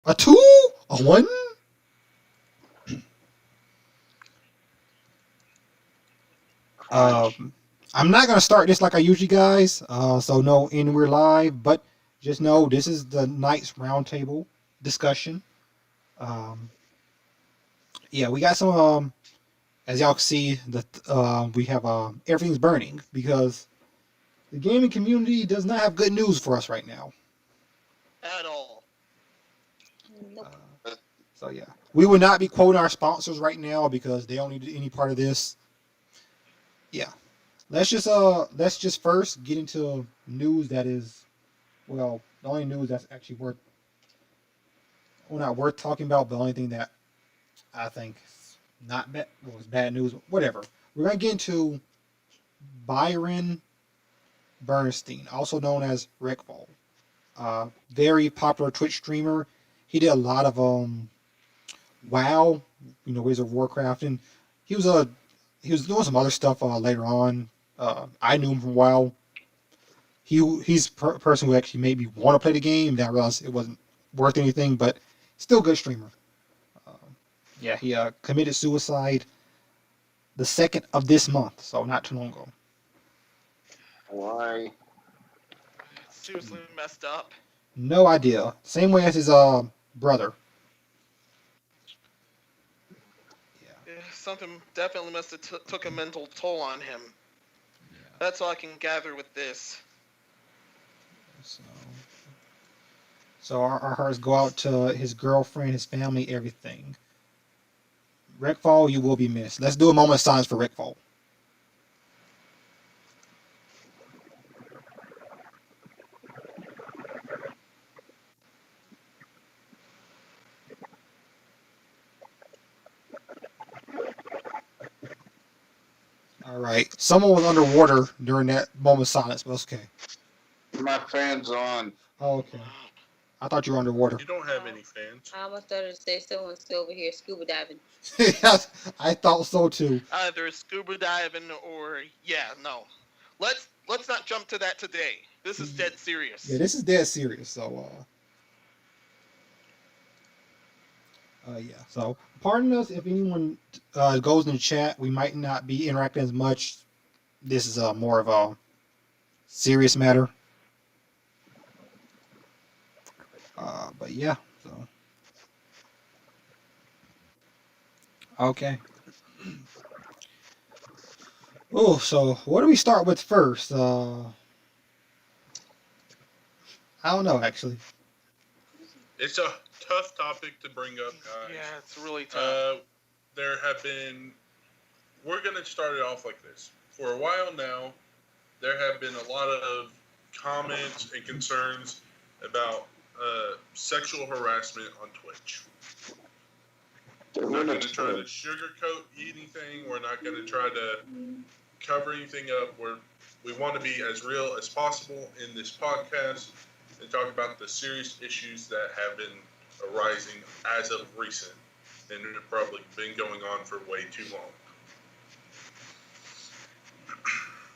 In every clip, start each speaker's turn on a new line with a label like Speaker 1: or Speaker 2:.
Speaker 1: A 2? A 1?
Speaker 2: Crunch.
Speaker 1: I'm not gonna start this like I usually guys. So no, and we're live, but just know this is the night's roundtable discussion. Um, yeah, we got some. As y'all can see, the we have everything's burning because the gaming community does not have good news for us right now.
Speaker 3: At all.
Speaker 1: Uh,
Speaker 2: Nope.
Speaker 1: so yeah, we will not be quoting our sponsors right now because they don't need any part of this. Yeah, let's just first get into news that is, well, the only news that's actually worth, well, not worth talking about, but the only thing that I think is not bad, was bad news, whatever. We're gonna get into Byron Bernstein, also known as Rickfall, very popular Twitch streamer. He did a lot of WoW, Wizard of Warcraft, and he was he was doing some other stuff later on. I knew him from WoW. He's a person who actually made me want to play the game. Then I realized it wasn't worth anything, but still a good streamer. Yeah, he committed suicide the 2nd of this month, so not too long ago.
Speaker 2: Why?
Speaker 3: Seriously messed up.
Speaker 1: No idea. Same way as his brother. Yeah.
Speaker 3: Something definitely must have took a mental toll on him.
Speaker 1: Yeah.
Speaker 3: That's all I can gather with this.
Speaker 1: So our hearts go out to his girlfriend, his family, everything. Rickfall, you will be missed. Let's do a moment of silence for Rickfall. All right. Someone was underwater during that moment of silence, but it's okay.
Speaker 2: My fan's on.
Speaker 1: Oh, okay. I thought you were underwater.
Speaker 4: You don't have any fans.
Speaker 5: I almost started to say someone's still over here scuba diving.
Speaker 1: I thought so too.
Speaker 3: Either scuba diving or no. Let's not jump to that today. This is dead serious.
Speaker 1: Yeah, this is dead serious. So yeah. So pardon us if anyone goes in the chat. We might not be interacting as much. This is more of a serious matter. But yeah. So okay. Oh, so what do we start with first? I don't know actually.
Speaker 4: It's a tough topic to bring up, guys.
Speaker 3: Yeah, it's really tough.
Speaker 4: We're going to start it off like this. For a while now, there have been a lot of comments and concerns about sexual harassment on Twitch. We're not going to try to sugarcoat anything. We're not going to try to cover anything up. We want to be as real as possible in this podcast and talk about the serious issues that have been arising as of recent and have probably been going on for way too long.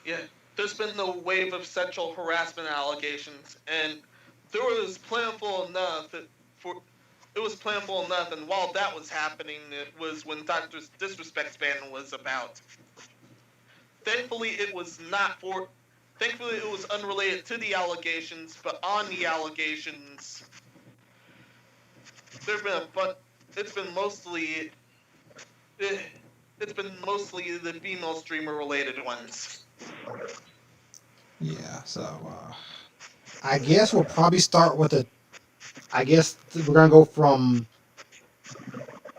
Speaker 3: Yeah, there's been the wave of sexual harassment allegations, and there was plentiful enough and while that was happening, it was when Dr. Disrespect's ban was about. Thankfully, it was unrelated to the allegations, but on the allegations, it's been mostly the female streamer related ones.
Speaker 1: Yeah. So I guess we'll probably start with I guess we're gonna go from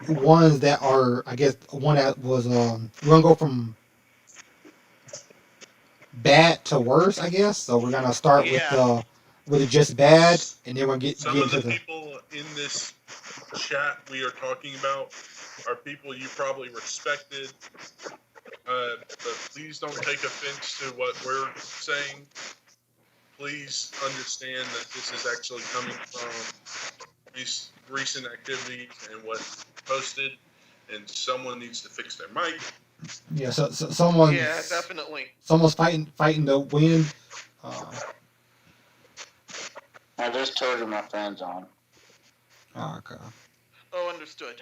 Speaker 1: ones that are. I guess one that was. We're gonna go from bad to worse. I guess. So we're gonna start with it just bad, and then we'll get
Speaker 4: Some
Speaker 1: into
Speaker 4: of the people in this chat we are talking about are people you probably respected. But please don't take offense to what we're saying. Please understand that this is actually coming from these recent activities and what's posted, and someone needs to fix their mic.
Speaker 1: Yeah, so someone.
Speaker 3: Yeah, definitely.
Speaker 1: Someone's fighting to win.
Speaker 2: I just told you my fan's on.
Speaker 1: Okay.
Speaker 3: Oh, understood.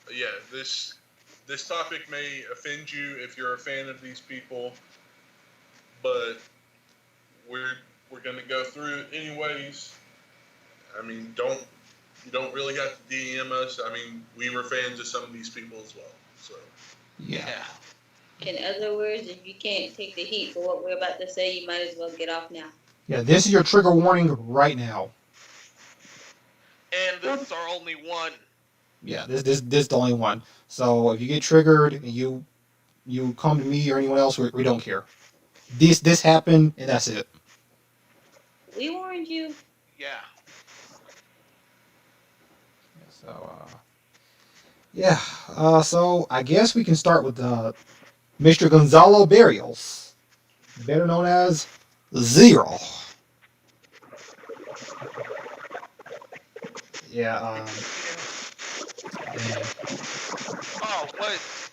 Speaker 4: But yeah, this topic may offend you if you're a fan of these people, but we're gonna go through it anyways. I mean, you don't really have to DM us. I mean, we were fans of some of these people as well. So
Speaker 1: Yeah.
Speaker 5: In other words, if you can't take the heat for what we're about to say, you might as well get off now.
Speaker 1: Yeah. This is your trigger warning right now.
Speaker 3: And this is our only one.
Speaker 1: Yeah. This is the only one. So if you get triggered and you come to me or anyone else, we don't care. This happened and that's it.
Speaker 5: We warned you.
Speaker 3: Yeah.
Speaker 1: So yeah. So I guess we can start with Mr. Gonzalo Barrios, better known as Zero. Yeah.
Speaker 3: Oh, what?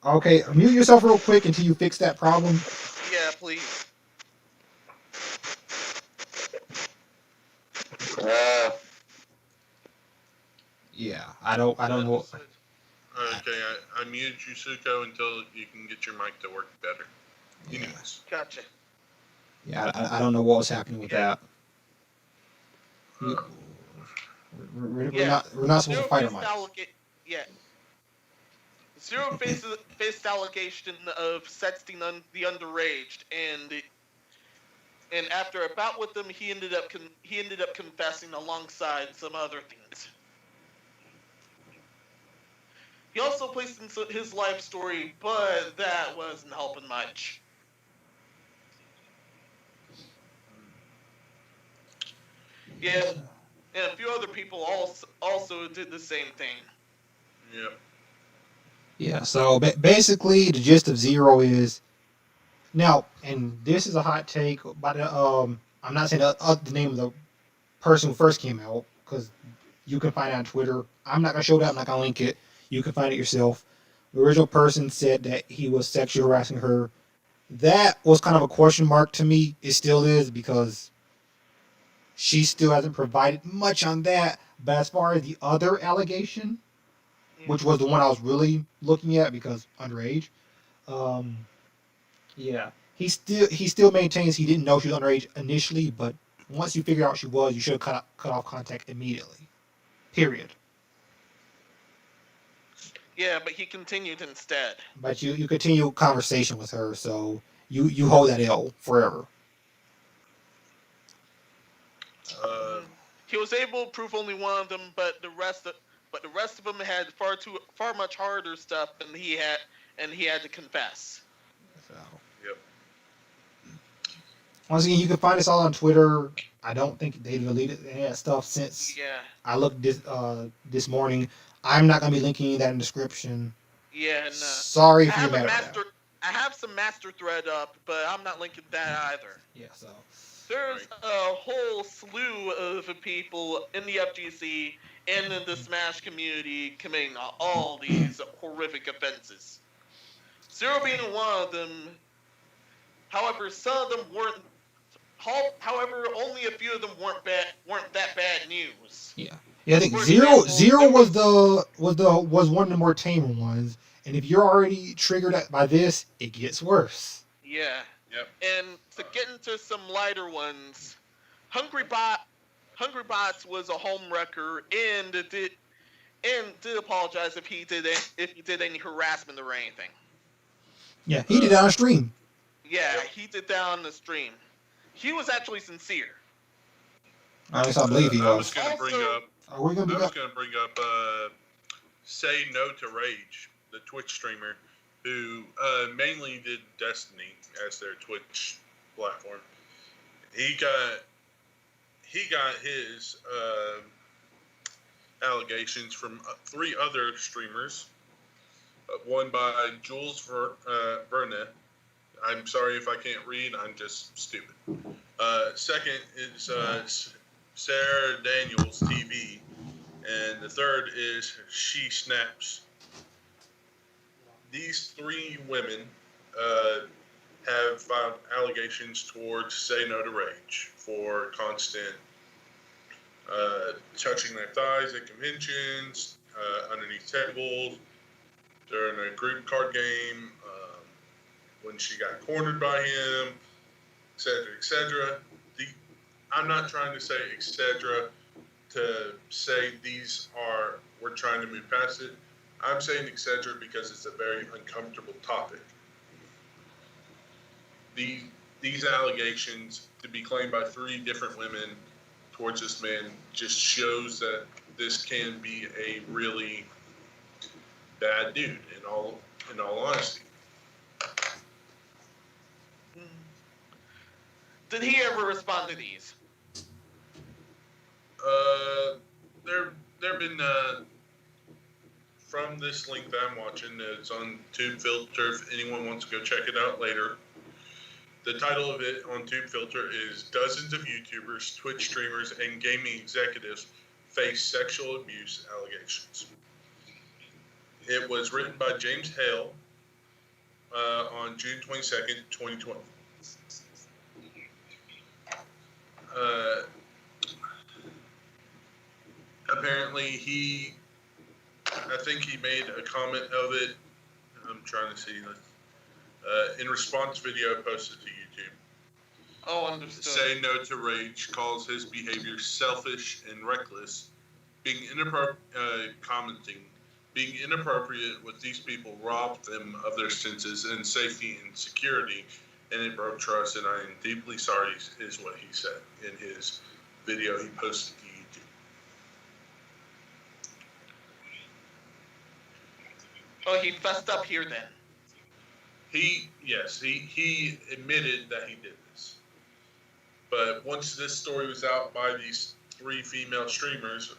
Speaker 1: Okay, mute yourself real quick until you fix that problem.
Speaker 3: Yeah, please.
Speaker 1: Yeah, I don't know.
Speaker 3: Understood.
Speaker 4: okay, I muted you, Suko, until you can get your mic to work better.
Speaker 1: Yeah,
Speaker 4: Anyways,
Speaker 3: Gotcha.
Speaker 1: yeah, I don't know what was happening with that.
Speaker 4: uh,
Speaker 1: We're not supposed to fight
Speaker 3: Zero
Speaker 1: him.
Speaker 3: faced yeah. Zero faced allegation of sexting the underage, and after a bout with them, he ended up confessing alongside some other things. He also placed in his life story, but that wasn't helping much. Yeah, and a few other people also did the same thing.
Speaker 4: yep.
Speaker 1: Yeah, so basically the gist of Zero is now, and this is a hot take by the I'm not saying the name of the person who first came out because you can find it on Twitter. I'm not gonna show that. I'm not gonna link it. You can find it yourself. The original person said that he was sexually harassing her. That was kind of a question mark to me. It still is because she still hasn't provided much on that. But as far as the other allegation, which was the one I was really looking at because underage, um, yeah, he still maintains he didn't know she was underage initially, but once you figure out she was, you should have cut off contact immediately. Period.
Speaker 3: Yeah, but he continued instead.
Speaker 1: But you continue conversation with her, so you hold that L forever.
Speaker 3: He was able to prove only one of them, but the rest of them had far much harder stuff than he had to confess.
Speaker 1: So
Speaker 4: Yep.
Speaker 1: once again, you can find us all on Twitter. I don't think they deleted any of that stuff since
Speaker 3: Yeah.
Speaker 1: I looked this morning. I'm not gonna be linking any of that in the description.
Speaker 3: Yeah, and
Speaker 1: Sorry if you're mad about that.
Speaker 3: I have some master thread up, but I'm not linking that either.
Speaker 1: Yeah, so
Speaker 3: There's a whole slew of people in the FGC and in the Smash community committing all these horrific offenses. Zero being one of them. However, some of them weren't. However, only a few of them weren't that bad news.
Speaker 1: yeah, I think
Speaker 3: For
Speaker 1: Zero
Speaker 3: example,
Speaker 1: was one of the more tamer ones. And if you're already triggered by this, it gets worse.
Speaker 3: Yeah.
Speaker 4: Yep.
Speaker 3: And to get into some lighter ones, Hungry Bots was a home wrecker and did apologize if he did any harassment or anything.
Speaker 1: Yeah, he did it on stream.
Speaker 3: Yeah, he did that on the stream. He was actually sincere.
Speaker 1: At least I believe he
Speaker 4: I
Speaker 1: was.
Speaker 4: was going to bring
Speaker 3: Also-
Speaker 4: up.
Speaker 1: Are we gonna
Speaker 4: I
Speaker 1: be
Speaker 4: was going to bring up Say No to Rage, the Twitch streamer, who mainly did Destiny as their Twitch platform. He got his allegations from 3 other streamers. One by Jules Vernet. I'm sorry if I can't read. I'm just stupid. Second is Sarah Daniels TV, and the third is She Snaps. These 3 women have filed allegations towards Say No to Rage for constant touching their thighs at conventions, underneath tables, during a group card game, when she got cornered by him, etc., etc. I'm not trying to say etc. to say we're trying to move past it. I'm saying etc. because it's a very uncomfortable topic. These allegations to be claimed by 3 different women towards this man just shows that this can be a really bad dude in all honesty.
Speaker 3: Did he ever respond to these?
Speaker 4: There have been from this link that I'm watching. It's on Tube Filter. If anyone wants to go check it out later, the title of it on Tube Filter is "Dozens of YouTubers, Twitch streamers, and gaming executives face sexual abuse allegations." It was written by James Hale on June 22nd, 2012. Apparently, I think he made a comment of it. I'm trying to see. In response video posted to YouTube.
Speaker 3: Oh, understood.
Speaker 4: Say no to rage, calls his behavior selfish and reckless. Being commenting, being inappropriate with these people robbed them of their senses and safety and security, and it broke trust, and I am deeply sorry, is what he said in his video he posted to YouTube.
Speaker 3: Oh, he fessed up here then.
Speaker 4: He admitted that he did this. But once this story was out by these 3 female streamers,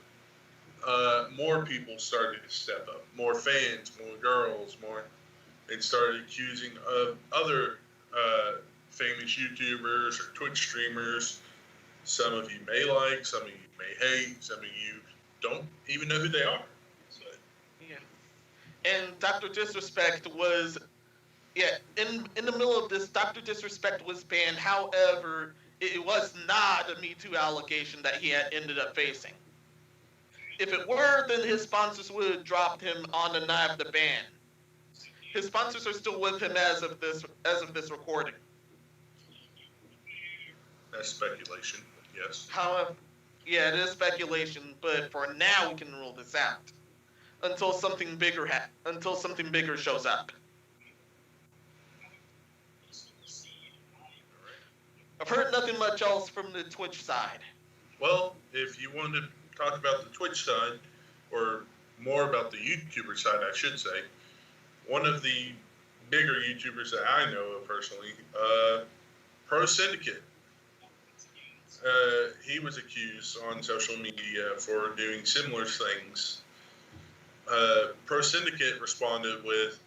Speaker 4: more people started to step up. More fans, more girls, and started accusing of other famous YouTubers or Twitch streamers. Some of you may like, some of you may hate, some of you don't even know who they are.
Speaker 3: Yeah. And Dr. Disrespect was, in the middle of this, Dr. Disrespect was banned. However, it was not a Me Too allegation that he had ended up facing. If it were, then his sponsors would have dropped him on the night of the ban. His sponsors are still with him as of this recording.
Speaker 4: That's speculation, yes.
Speaker 3: However, yeah, it is speculation, but for now we can rule this out until something bigger shows up. I've heard nothing much else from the Twitch side.
Speaker 4: Well, if you want to talk about the Twitch side, or more about the YouTuber side, I should say, one of the bigger YouTubers that I know of personally, Pro Syndicate. He was accused on social media for doing similar things. Pro Syndicate responded with,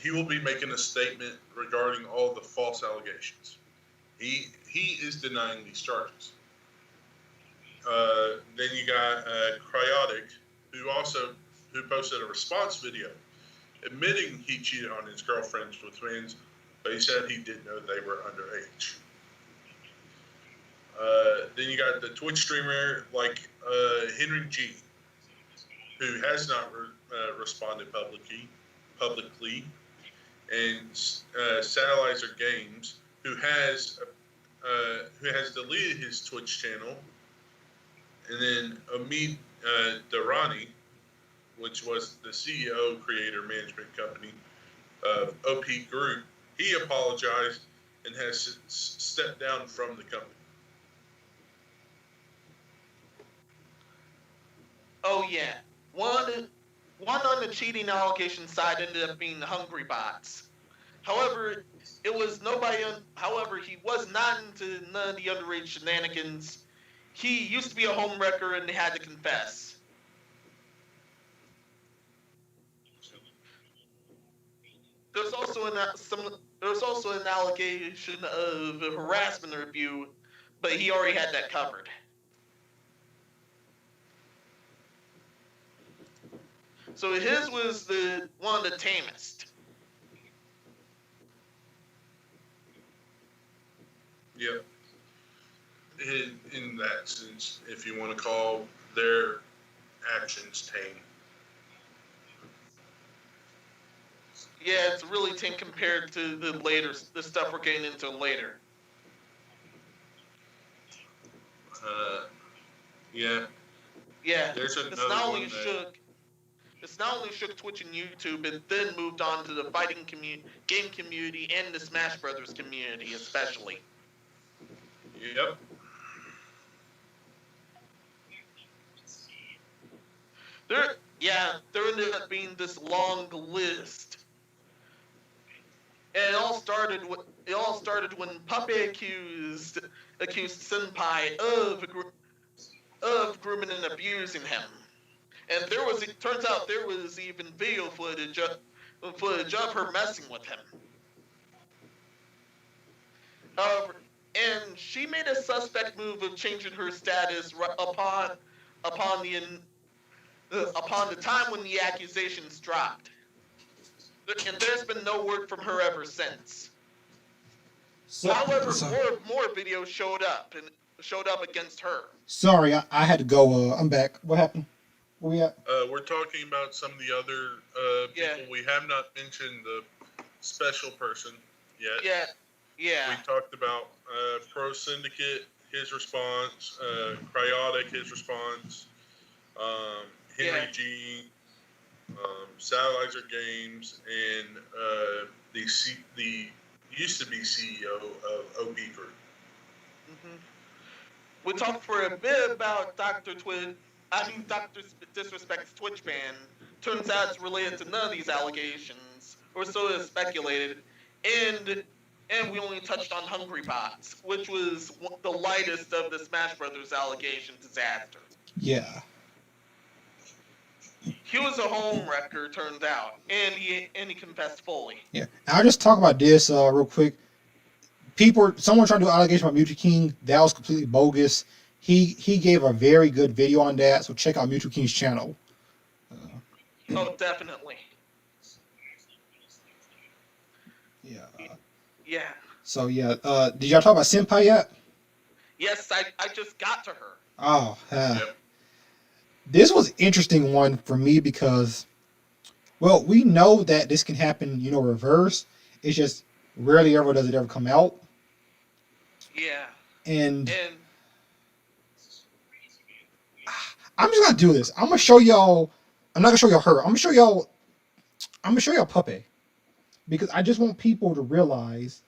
Speaker 4: he will be making a statement regarding all the false allegations. He is denying these charges. Then you got Cryotic, who posted a response video admitting he cheated on his girlfriends with fans, but he said he didn't know they were underage. Then you got the Twitch streamer like Henry G, who has not responded publicly, and Satellizer Games, who has deleted his Twitch channel, and then Amit Darani, which was the CEO creator management company of OP Group, he apologized and has stepped down from the company.
Speaker 3: Oh yeah, one on the cheating allegation side ended up being Hungry Bots. However, he was not into none of the underage shenanigans. He used to be a homewrecker and had to confess. There's also an allegation of harassment or abuse, but he already had that covered. So his was one of the tamest.
Speaker 4: Yep. in that sense, if you want to call their actions tame.
Speaker 3: Yeah, it's really tame compared to the stuff we're getting into later.
Speaker 4: Yeah.
Speaker 3: Yeah,
Speaker 4: There's
Speaker 3: it's
Speaker 4: another
Speaker 3: not
Speaker 4: one
Speaker 3: only
Speaker 4: that.
Speaker 3: shook Twitch and YouTube, it then moved on to the fighting game community and the Smash Brothers community, especially.
Speaker 4: Yep.
Speaker 3: There ended up being this long list. And it all started when Puppy accused Senpai of grooming and abusing him. And turns out there was even video footage of her messing with him. However, and she made a suspect move of changing her status upon the time when the accusations dropped. And there's been no word from her ever since. However, more videos showed up against her.
Speaker 1: Sorry, I had to go. I'm back. What happened? Where we at?
Speaker 4: We're talking about some of the other people. We have not mentioned the special person yet.
Speaker 3: Yeah.
Speaker 4: We talked about Pro Syndicate, his response, Cryotic, his response, Henry G, Satellizer Games, and the used to be CEO of OP Group.
Speaker 3: Mm-hmm. We talked for a bit about Dr. Disrespect's Twitch ban. Turns out it's related to none of these allegations, or so it is speculated. And we only touched on Hungry Bots, which was the lightest of the Smash Brothers allegation disaster.
Speaker 1: Yeah.
Speaker 3: He was a home wrecker, turned out, and he confessed fully.
Speaker 1: Yeah. I'll just talk about this real quick. Someone trying to do an allegation about Mewtwo King. That was completely bogus. He gave a very good video on that, so check out Mewtwo King's channel.
Speaker 3: Oh, definitely.
Speaker 1: Yeah.
Speaker 3: Yeah.
Speaker 1: So yeah, did y'all talk about Senpai yet?
Speaker 3: Yes, I just got to her.
Speaker 1: Oh,
Speaker 4: Yep.
Speaker 1: This was an interesting one for me because, well, we know that this can happen, reverse. It's just rarely ever does it ever come out.
Speaker 3: Yeah.
Speaker 1: And I'm just gonna do this. I'm gonna show y'all. I'm not gonna show y'all her. I'm gonna show y'all Puppy, because I just want people to realize.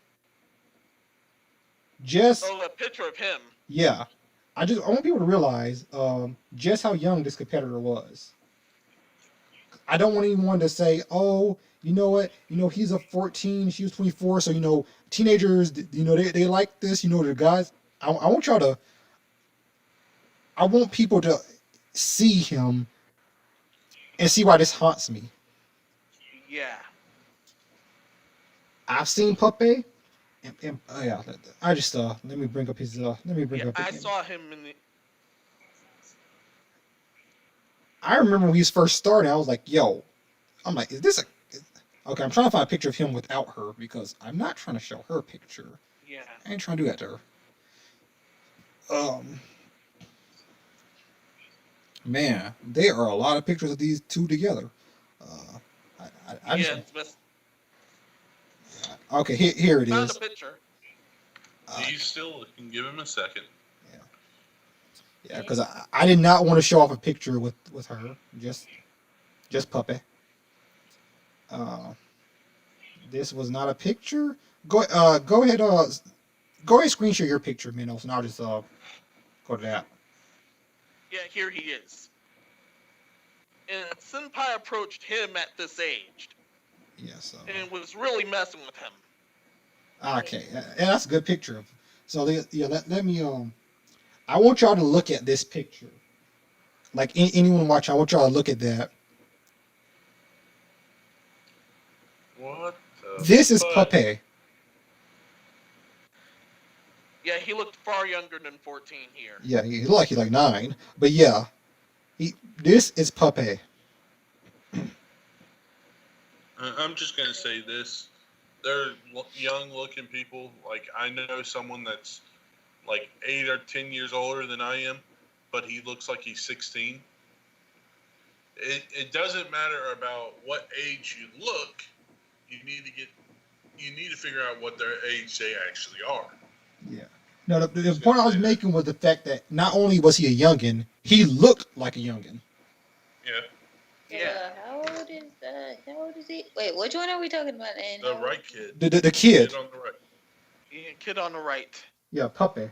Speaker 3: A picture of him.
Speaker 1: Yeah, I want people to realize just how young this competitor was. I don't want anyone to say, "Oh, you know what? He's a 14, she was 24, so teenagers, they like this. The guys." I want y'all to. I want people to see him and see why this haunts me.
Speaker 3: Yeah.
Speaker 1: I've seen Puppy, and yeah, I just let me bring up his
Speaker 3: I saw him in the.
Speaker 1: I remember when he was first starting, I was like, "Yo," I'm like, "Is this a?" Okay, I'm trying to find a picture of him without her because I'm not trying to show her picture.
Speaker 3: Yeah.
Speaker 1: I ain't trying to do that to her. Man, there are a lot of pictures of these two together. Okay, here it
Speaker 3: Found
Speaker 1: is.
Speaker 3: a picture.
Speaker 4: He's still looking. Give him a second.
Speaker 1: Yeah, because I did not want to show off a picture with her. Just Puppy. This was not a picture. Go ahead. Go ahead. Screen share your picture, Meno, and I'll just go to that.
Speaker 3: Yeah, here he is. And Senpai approached him at this age.
Speaker 1: Yes.
Speaker 3: And was really messing with him.
Speaker 1: Okay, and that's a good picture. So let me I want y'all to look at this picture. Like anyone watching, I want y'all to look at that.
Speaker 4: What?
Speaker 1: This is Puppy.
Speaker 3: Yeah, he looked far younger than 14 here.
Speaker 1: Yeah, he's like 9, but yeah, this is Puppy.
Speaker 4: I'm just gonna say this: they're young-looking people. Like I know someone that's like 8 or 10 years older than I am, but he looks like he's 16. It doesn't matter about what age you look. You need to figure out what their age they actually are.
Speaker 1: Yeah. No, the point I was making was the fact that not only was he a youngin, he looked like a youngin.
Speaker 4: Yeah.
Speaker 3: Yeah.
Speaker 5: How old is he? Wait, which one are we talking about? And
Speaker 4: The right kid.
Speaker 1: The kid.
Speaker 4: On the right.
Speaker 3: Yeah, kid on the right.
Speaker 1: Yeah, puppy.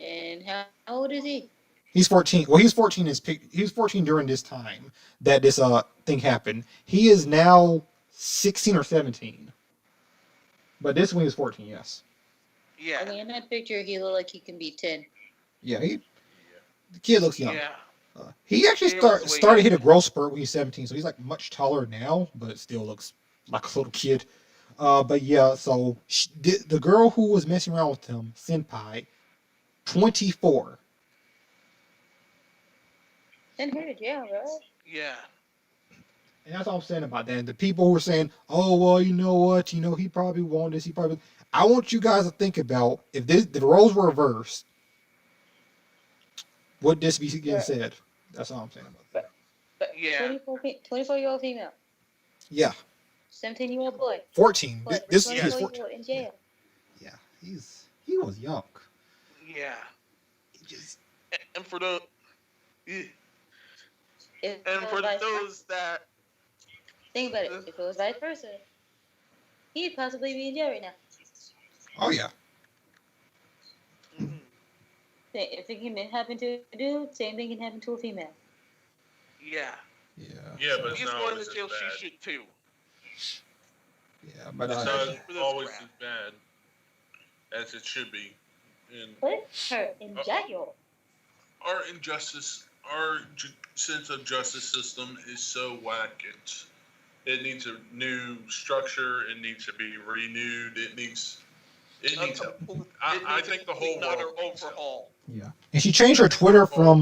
Speaker 5: And how old is he?
Speaker 1: He's 14. Well, he was 14 he was 14 during this time that this thing happened. He is now 16 or 17. But this one is 14, yes.
Speaker 3: Yeah.
Speaker 5: I mean, in that picture, he looked like he can be 10.
Speaker 1: Yeah, the kid looks young.
Speaker 3: Yeah.
Speaker 1: He actually started hit a growth spurt when he's 17, so he's like much taller now, but it still looks like a little kid. But yeah, so the girl who was messing around with him, Senpai, 24.
Speaker 5: Send her to jail, bro.
Speaker 3: Yeah.
Speaker 1: And that's all I'm saying about that. And the people who are saying, "Oh, well, you know what? You know, he probably won this. He probably." I want you guys to think about if the roles were reversed, would this be getting said? That's all I'm saying about that.
Speaker 3: Yeah.
Speaker 5: 24-year-old female.
Speaker 1: Yeah.
Speaker 5: 17-year-old boy.
Speaker 1: 14.
Speaker 5: What?
Speaker 1: This
Speaker 3: Yeah.
Speaker 1: is 14.
Speaker 5: In jail.
Speaker 1: Yeah, he was young.
Speaker 3: Yeah.
Speaker 1: He just
Speaker 3: And for the
Speaker 5: If
Speaker 3: and
Speaker 5: it
Speaker 3: for
Speaker 5: was vice
Speaker 3: those that
Speaker 5: Think about it. If it was vice versa, he'd possibly be in jail right now.
Speaker 1: oh yeah.
Speaker 5: If it can happen to a dude, same thing can happen to a female.
Speaker 3: yeah.
Speaker 1: Yeah.
Speaker 4: Yeah, but it's
Speaker 3: He's
Speaker 4: not
Speaker 3: going
Speaker 4: always
Speaker 3: to jail.
Speaker 4: as bad.
Speaker 3: She should too.
Speaker 1: Yeah, but
Speaker 4: It's not
Speaker 3: for this
Speaker 4: always
Speaker 3: crap.
Speaker 4: as bad as it should be. And
Speaker 5: Put her in jail.
Speaker 4: our sense of justice system is so whack. It needs a new structure. It needs to be renewed. It needs help. I think the whole
Speaker 3: not
Speaker 4: world needs help.
Speaker 3: overhaul.
Speaker 1: Yeah. And she changed her Twitter from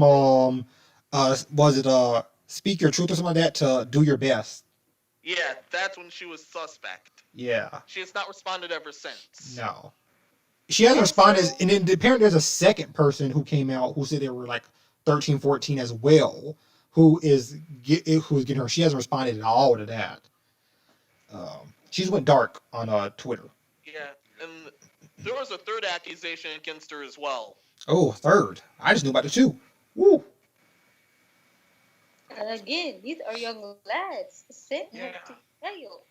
Speaker 1: was it speak your truth or something like that to do your best.
Speaker 3: Yeah, that's when she was suspect.
Speaker 1: Yeah.
Speaker 3: She has not responded ever since.
Speaker 1: No. She hasn't responded, and then apparently there's a second person who came out who said they were like 13, 14 as well, who's getting her. She hasn't responded at all to that. She's went dark on Twitter.
Speaker 3: Yeah, and there was a third accusation against her as well.
Speaker 1: Oh, third. I just knew about the two. Woo.
Speaker 5: And again, these are young lads. Send her
Speaker 3: Yeah.
Speaker 5: to jail.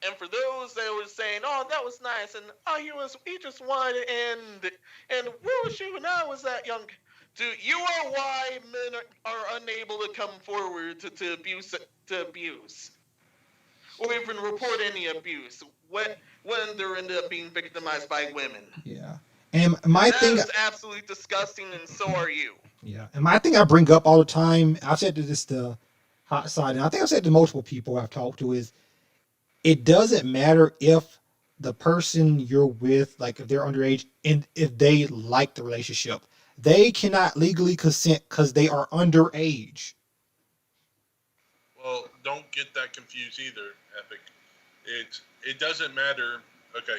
Speaker 3: And for those that were saying, "Oh, that was nice," and he just wanted to end, and where was she when I was that young? You are why men are unable to come forward to abuse, or even report any abuse when they're ended up being victimized by women.
Speaker 1: Yeah. And my thing
Speaker 3: is absolutely disgusting, and so are you.
Speaker 1: Yeah. And my thing I bring up all the time, I've said this to Hot Side, and I think I've said to multiple people I've talked to is it doesn't matter if the person you're with, like if they're underage, and if they like the relationship, they cannot legally consent because they are underage.
Speaker 4: Well, don't get that confused either, Epic. It doesn't matter. Okay,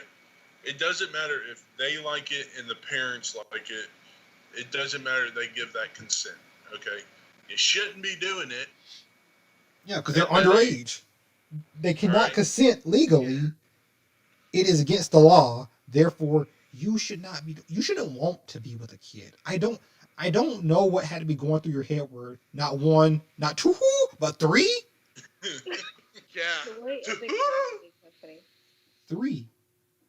Speaker 4: it doesn't matter if they like it and the parents like it. It doesn't matter if they give that consent. Okay, you shouldn't be doing it.
Speaker 1: Yeah, because they're underage. They cannot consent legally. It is against the law. Therefore, you shouldn't want to be with a kid. I don't know what had to be going through your head where not one, not two, but three?
Speaker 3: Yeah.
Speaker 5: The way Epic said that made it kind of funny.
Speaker 1: Three.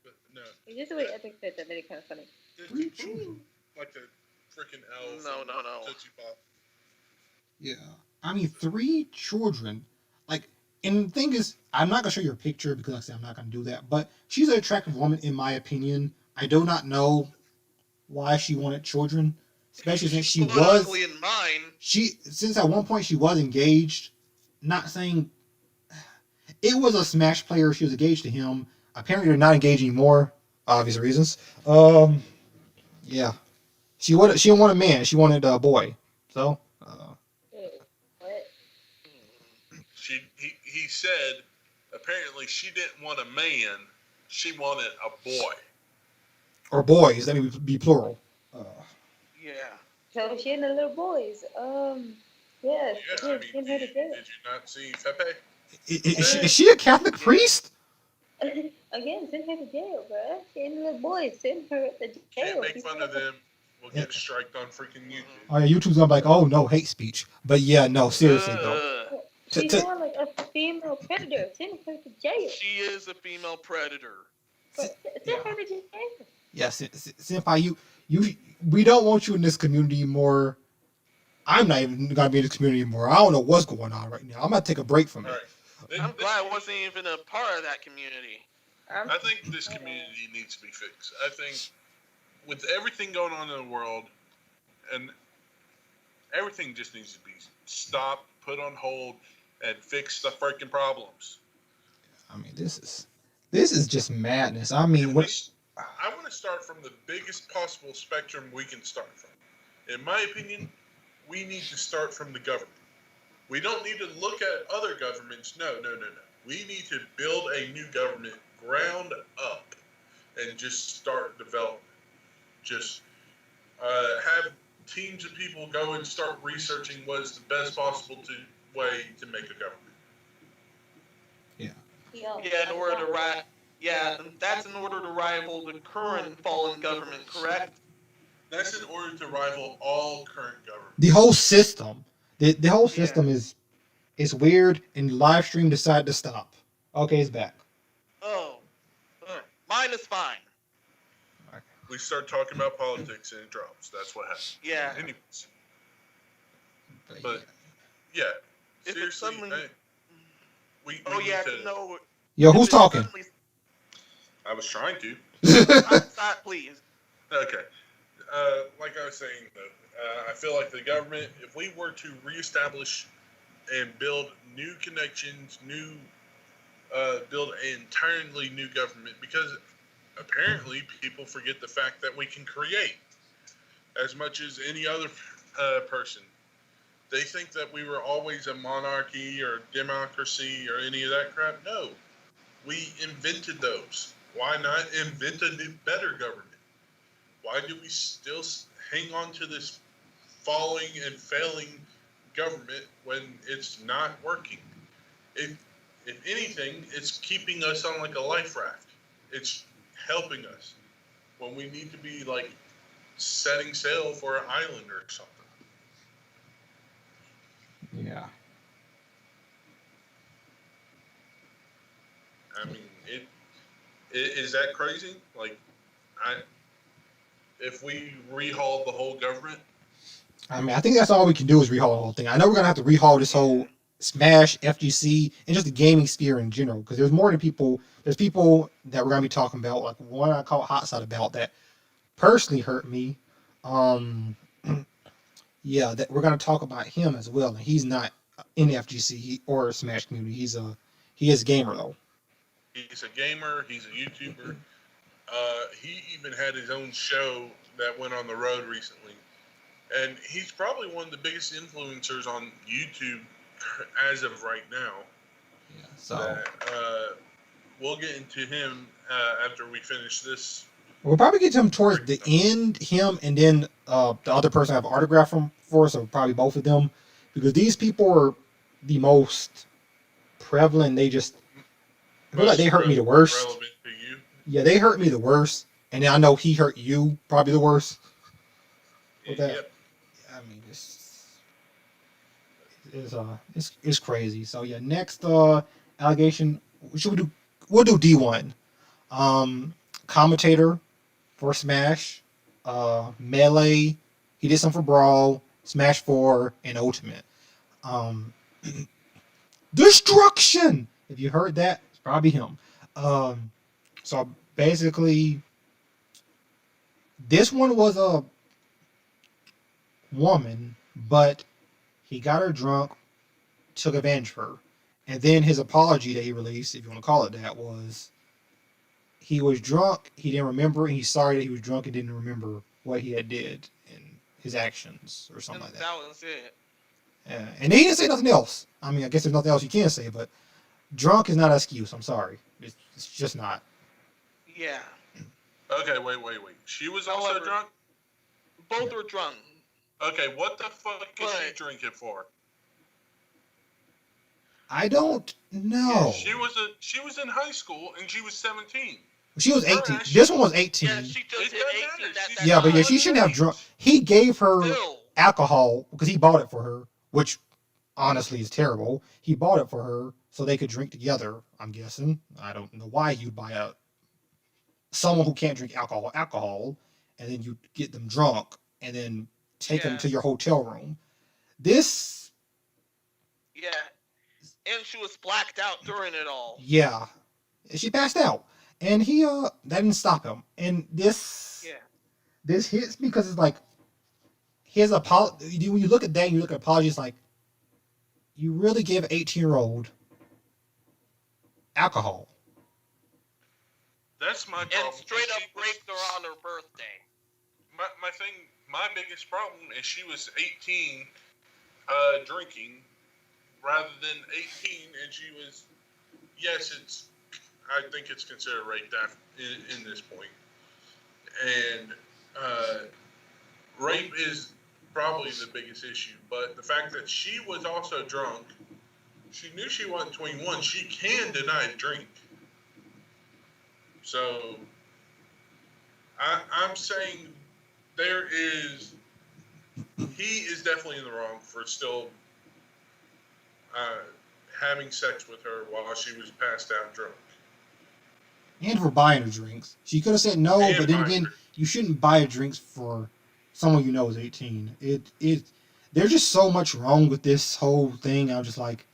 Speaker 4: But no,
Speaker 5: It's just the way Epic said that made it kind of funny.
Speaker 1: Three children.
Speaker 4: like the freaking elf.
Speaker 3: No.
Speaker 4: Tootsie Pop.
Speaker 1: Yeah. I mean, 3 children. Like, and the thing is, I'm not going to show you her picture because like I said, I'm not going to do that. But she's an attractive woman, in my opinion. I do not know why she wanted children, especially since she was.
Speaker 3: Ugly in mine.
Speaker 1: Since at one point she was engaged. Not saying it was a Smash player. She was engaged to him. Apparently, they're not engaged anymore, obvious reasons. Yeah, she didn't want a man. She wanted a boy. So.
Speaker 5: What?
Speaker 4: He said apparently she didn't want a man, she wanted a boy.
Speaker 1: or boys. Let me be plural.
Speaker 3: Yeah.
Speaker 5: So she and the little boys. Yes.
Speaker 4: Yeah, I mean,
Speaker 5: Send her to jail.
Speaker 4: did you not see Pepe?
Speaker 1: Is she a Catholic
Speaker 3: Yeah.
Speaker 1: priest?
Speaker 5: Again, send her to jail, bro. She and the little boys. Send her to jail.
Speaker 4: Can't make fun of them. We'll get striked on freaking YouTube.
Speaker 1: Oh yeah, YouTube's gonna be like, oh no, hate speech. But yeah, no, seriously though.
Speaker 3: Ugh.
Speaker 5: She sounds like a female predator. Send her to jail.
Speaker 3: She is a female predator.
Speaker 5: Send her to jail.
Speaker 1: Yeah, senpai, we don't want you in this community anymore. I'm not even gonna be in this community anymore. I don't know what's going on right now. I'm gonna take a break from it.
Speaker 4: All right.
Speaker 3: I'm glad I wasn't even a part of that community.
Speaker 4: I think this community needs to be fixed. I think with everything going on in the world, and everything just needs to be stopped, put on hold, and fix the freaking problems.
Speaker 1: I mean, this is just madness. I mean,
Speaker 4: I want to start from the biggest possible spectrum we can start from. In my opinion, we need to start from the government. We don't need to look at other governments. No. We need to build a new government ground up and just start development. Just have teams of people go and start researching what is the best possible way to make a government.
Speaker 3: Yeah, in order to that's in order to rival the current fallen government, correct?
Speaker 4: That's in order to rival all current government.
Speaker 1: the whole system, the whole system is weird, and live stream decided to stop. Okay, it's back.
Speaker 3: Oh, mine is fine.
Speaker 4: We start talking about politics and it drops. That's what happens.
Speaker 3: Yeah.
Speaker 4: Anyways. But yeah,
Speaker 3: If
Speaker 4: seriously,
Speaker 3: it's suddenly,
Speaker 4: we
Speaker 3: oh
Speaker 4: need
Speaker 3: yeah,
Speaker 4: to.
Speaker 3: no.
Speaker 1: Yo,
Speaker 3: if
Speaker 1: who's
Speaker 3: it's
Speaker 1: talking?
Speaker 3: suddenly-
Speaker 4: I was trying to.
Speaker 3: Stop, please.
Speaker 4: Okay. Like I was saying, though, I feel like the government, if we were to reestablish and build new connections, build an entirely new government, because apparently people forget the fact that we can create as much as any other person. They think that we were always a monarchy or democracy or any of that crap. No. We invented those. Why not invent a new, better government? Why do we still hang on to this falling and failing government when it's not working? If anything, it's keeping us on like a life raft. It's helping us when we need to be like setting sail for an island or something.
Speaker 1: Yeah.
Speaker 4: I mean, is that crazy? Like, if we rehaul the whole government.
Speaker 1: I mean, I think that's all we can do is rehaul the whole thing. I know we're gonna have to rehaul this whole Smash, FGC, and just the gaming sphere in general, because there's more than people. There's people that we're gonna be talking about, like one I call Hot Side about that personally hurt me. Yeah, that we're gonna talk about him as well, and he's not in the FGC or Smash community. He is a gamer though.
Speaker 4: He's a gamer. He's a YouTuber. He even had his own show that went on the road recently. And he's probably one of the biggest influencers on YouTube as of right now.
Speaker 1: Yeah, so
Speaker 4: we'll get into him after we finish this.
Speaker 1: we'll probably get to him towards the end, him and then the other person I have autograph from for, so probably both of them, because these people are the most prevalent. They just I feel like they hurt me the worst.
Speaker 4: Relevant to you.
Speaker 1: Yeah, they hurt me the worst, and then I know he hurt you probably the worst. With that.
Speaker 4: Yep.
Speaker 1: I mean, it's crazy. So yeah, next allegation. Should we do? We'll do D1. Commentator for Smash, Melee. He did some for Brawl, Smash 4, and Ultimate. Destruction. If you heard that, it's probably him. So basically, this one was a woman, but he got her drunk, took advantage of her. And then his apology that he released, if you want to call it that, was he was drunk, he didn't remember, and he's sorry that he was drunk and didn't remember what he had did and his actions or something like that.
Speaker 3: That was it.
Speaker 1: Yeah. And he didn't say nothing else. I mean, I guess there's nothing else you can say, but drunk is not an excuse. I'm sorry. It's just not.
Speaker 3: Yeah.
Speaker 4: Okay, wait. She was also
Speaker 3: However-
Speaker 4: drunk?
Speaker 3: Both were drunk.
Speaker 4: Okay, what the fuck is she
Speaker 3: But-
Speaker 4: drinking for?
Speaker 1: I don't know.
Speaker 4: She was in high school and she was 17.
Speaker 1: She was
Speaker 4: Her
Speaker 1: 18.
Speaker 4: ass
Speaker 1: This
Speaker 4: should-
Speaker 1: one was 18.
Speaker 3: Yeah, she just
Speaker 4: It
Speaker 3: hit
Speaker 4: doesn't
Speaker 3: 18
Speaker 4: matter.
Speaker 3: at
Speaker 4: She's
Speaker 3: that
Speaker 1: Yeah, but yeah,
Speaker 3: time.
Speaker 1: she shouldn't have drunk. He gave her
Speaker 3: Still,
Speaker 1: alcohol because he bought it for her, which honestly is terrible. He bought it for her so they could drink together. I'm guessing. I don't know why you'd buy someone who can't drink alcohol, and then you get them drunk and then take them
Speaker 3: Yeah.
Speaker 1: to your hotel room. This,
Speaker 3: yeah. And she was blacked out during it all.
Speaker 1: yeah, she passed out, and he that didn't stop him. And this hits because it's like his apology. When you look at that, and you look at apologies, like you really give an 18-year-old alcohol.
Speaker 4: That's my problem.
Speaker 3: And straight up
Speaker 4: She was-
Speaker 3: raped her on her birthday.
Speaker 4: My biggest problem is she was 18 drinking rather than 18, and she was, yes, I think it's considered rape in this point. And rape is probably the biggest issue, but the fact that she was also drunk, she knew she wasn't 21, she can deny a drink. So I'm saying he is definitely in the wrong for still having sex with her while she was passed out drunk.
Speaker 1: And for buying her drinks. She could have said no,
Speaker 4: And
Speaker 1: but then
Speaker 4: buying
Speaker 1: again,
Speaker 4: her-
Speaker 1: you shouldn't buy drinks for someone you know is 18. There's just so much wrong with this whole thing. I'm just like,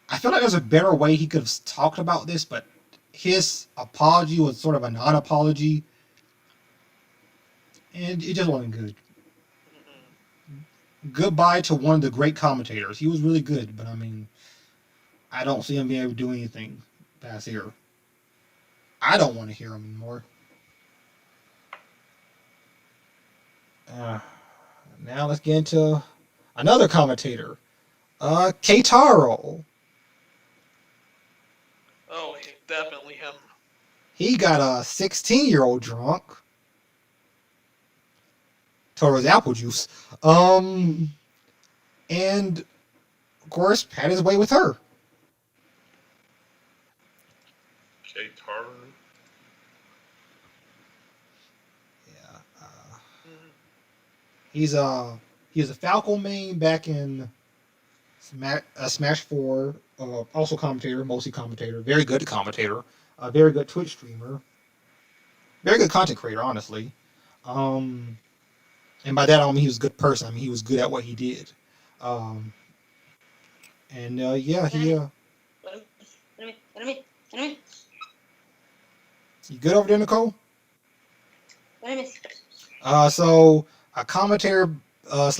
Speaker 1: I feel like there's a better way he could have talked about this, but his apology was sort of a non-apology. And it just wasn't good. Goodbye to one of the great commentators. He was really good, but I mean, I don't see him being able to do anything past here. I don't want to hear him anymore. Now let's get into another commentator, Keitaro.
Speaker 3: Oh, definitely him.
Speaker 1: He got a 16-year-old drunk. Told her his apple juice. And of course had his way with her.
Speaker 4: Okay, Taro.
Speaker 1: Yeah.
Speaker 3: Mhm.
Speaker 1: He was a Falcon main back in Smash 4. Also commentator, mostly commentator. Very good commentator. A very good Twitch streamer. Very good content creator, honestly. And by that I don't mean he was a good person. I mean he was good at what he did. Yeah, he you good over there, Nicole? So a commentator / player